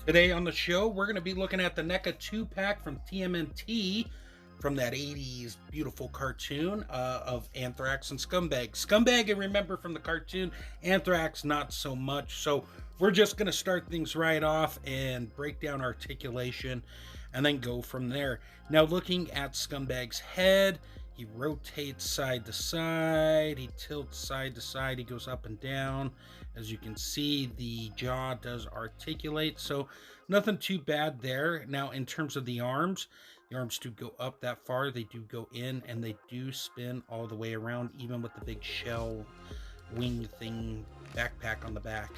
Today on the show, we're going to be looking at the NECA 2-pack from TMNT from that 80s beautiful cartoon of Anthrax and Scumbag. Scumbag, I remember from the cartoon, Anthrax, not so much. So we're just going to start things right off and break down articulation and then go from there. Now, looking at Scumbag's head, he rotates side to side, he tilts side to side, he goes up and down. As you can see, the jaw does articulate, so nothing too bad there. Now, in terms of the arms do go up that far, they do go in, and they do spin all the way around, even with the big shell wing thing backpack on the back.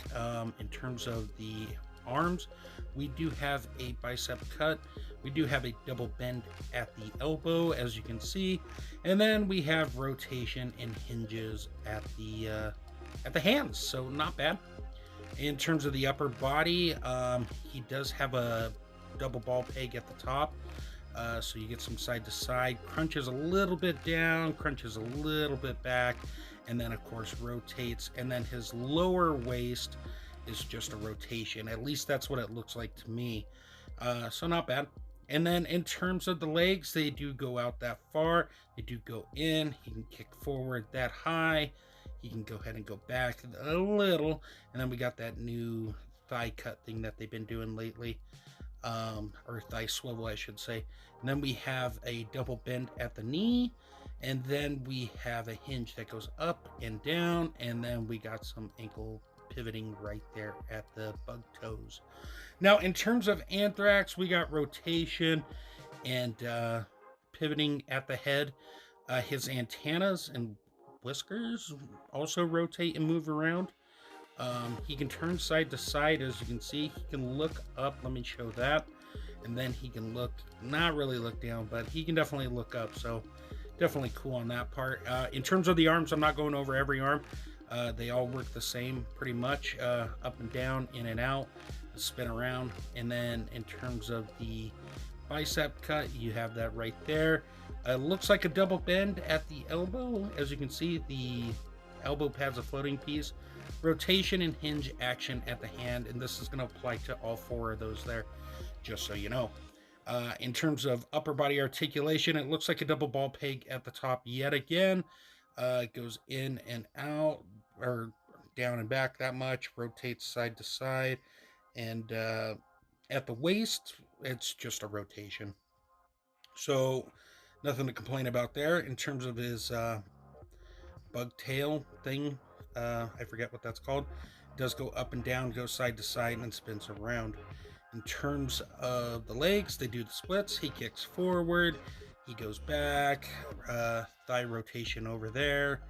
In terms of the arms, we do have a bicep cut, we do have a double bend at the elbow, as you can see, and then we have rotation and hinges at the hands, so not bad. In terms of the upper body, he does have a double ball peg at the top, so you get some side to side, crunches a little bit down, crunches a little bit back, and then of course rotates. And then his lower waist is just a rotation. At least that's what it looks like to me. So not bad. And then in terms of the legs, they do go out that far, they do go in. He can kick forward that high, he can go ahead and go back a little, and then we got that new thigh cut thing that they've been doing lately, or thigh swivel, I should say. And then we have a double bend at the knee, and then we have a hinge that goes up and down, and then we got some ankle pivoting right there at the bug toes. Now, in terms of Anthrax, we got rotation and pivoting at the head. His antennas and whiskers also rotate and move around. He can turn side to side, as you can see. He can look up, let me show that, and then he can look, not really look down, but he can definitely look up, so definitely cool on that part. In terms of the arms, I'm not going over every arm. They all work the same pretty much, up and down, in and out, spin around. And then in terms of the bicep cut, you have that right there. Looks like a double bend at the elbow. As you can see, the elbow pad's a floating piece. Rotation and hinge action at the hand, and this is going to apply to all four of those there, just so you know. In terms of upper body articulation, it looks like a double ball peg at the top yet again. It goes in and out, or down and back that much, rotates side to side, and at the waist, it's just a rotation. So nothing to complain about there. In terms of his bug tail thing, I forget what that's called. It does go up and down, goes side to side, and spins around. In terms of the legs, they do the splits. He kicks forward, he goes back, thigh rotation over there,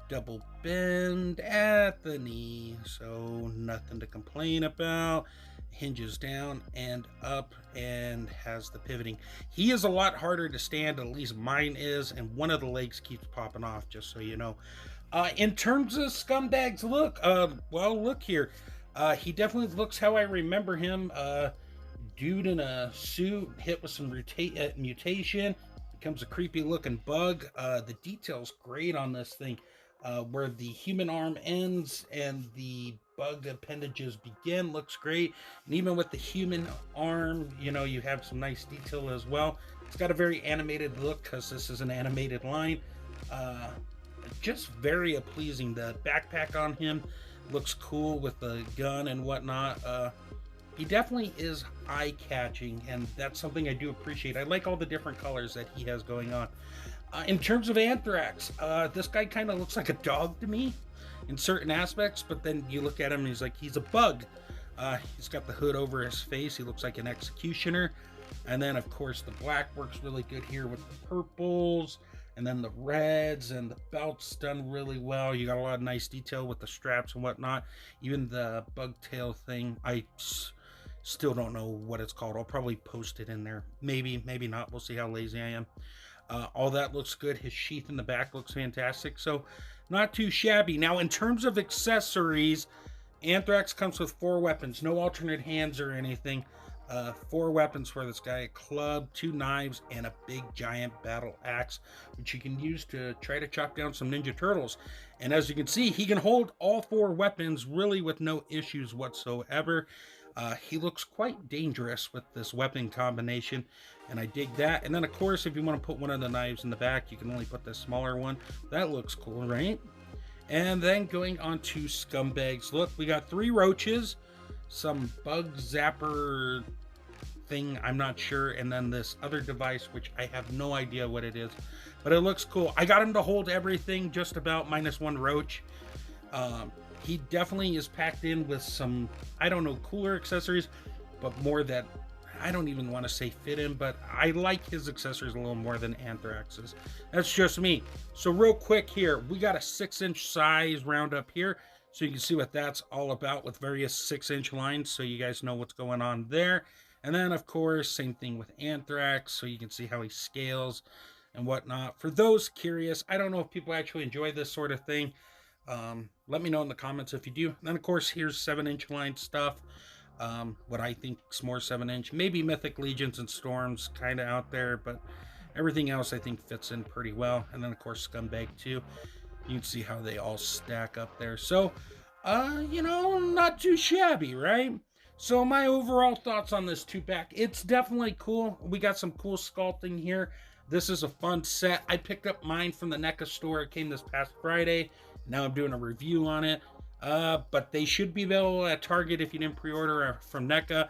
double bend at the knee, so nothing to complain about. Hinges down and up and has the pivoting. He is a lot harder to stand, at least mine is, and one of the legs keeps popping off, just so you know. In terms of Scumbag's look, well, look here. He definitely looks how I remember him. Dude in a suit, hit with some mutation, becomes a creepy looking bug. The detail's great on this thing, where the human arm ends and the bug appendages begin, looks great. And even with the human arm, you know, you have some nice detail as well. It's got a very animated look because this is an animated line. Just very pleasing. The backpack on him looks cool with the gun and whatnot. He definitely is eye-catching, and that's something I do appreciate. I like all the different colors that he has going on. In terms of Anthrax, this guy kind of looks like a dog to me in certain aspects, but then you look at him and he's like, he's a bug. He's got the hood over his face. He looks like an executioner. And then, of course, the black works really good here with the purples, and then the reds, and the belt's done really well. You got a lot of nice detail with the straps and whatnot. Even the bug tail thing, I still don't know what it's called. I'll probably post it in there. Maybe not. We'll see how lazy I am. All that looks good. His sheath in the back looks fantastic. So not too shabby. Now, in terms of accessories, Anthrax comes with 4 weapons. No alternate hands or anything. 4 weapons for this guy: a club, 2 knives, and a big giant battle axe, which you can use to try to chop down some Ninja Turtles. And as you can see, he can hold all 4 weapons really with no issues whatsoever. He looks quite dangerous with this weapon combination, and I dig that. And then, of course, if you want to put one of the knives in the back, you can only put the smaller one. That looks cool, right? And then going on to Scumbags. Look, we got 3 roaches, some bug zapper thing, I'm not sure, and then this other device, which I have no idea what it is, but it looks cool. I got him to hold everything just about minus 1 roach. He definitely is packed in with some, I don't know, cooler accessories, but more that I don't even want to say fit him, but I like his accessories a little more than Anthrax's. That's just me. So real quick here, we got a 6-inch size round up here, so you can see what that's all about with various 6-inch lines, so you guys know what's going on there. And then, of course, same thing with Anthrax, so you can see how he scales and whatnot. For those curious, I don't know if people actually enjoy this sort of thing. Let me know in the comments if you do. And then, of course, here's 7-inch line stuff. What I think is more 7-inch. Maybe Mythic Legions and Storms kind of out there, but everything else I think fits in pretty well. And then, of course, Scumbag too. You can see how they all stack up there. So, you know, not too shabby, right? So my overall thoughts on this 2-pack, it's definitely cool. We got some cool sculpting here. This is a fun set. I picked up mine from the NECA store. It came this past Friday. Now I'm doing a review on it. But they should be available at Target if you didn't pre-order from NECA.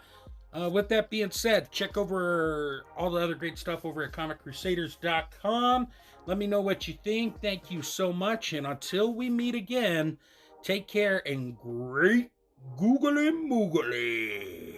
With that being said, check over all the other great stuff over at ComicCrusaders.com. Let me know what you think. Thank you so much. And until we meet again, take care and great googly moogly.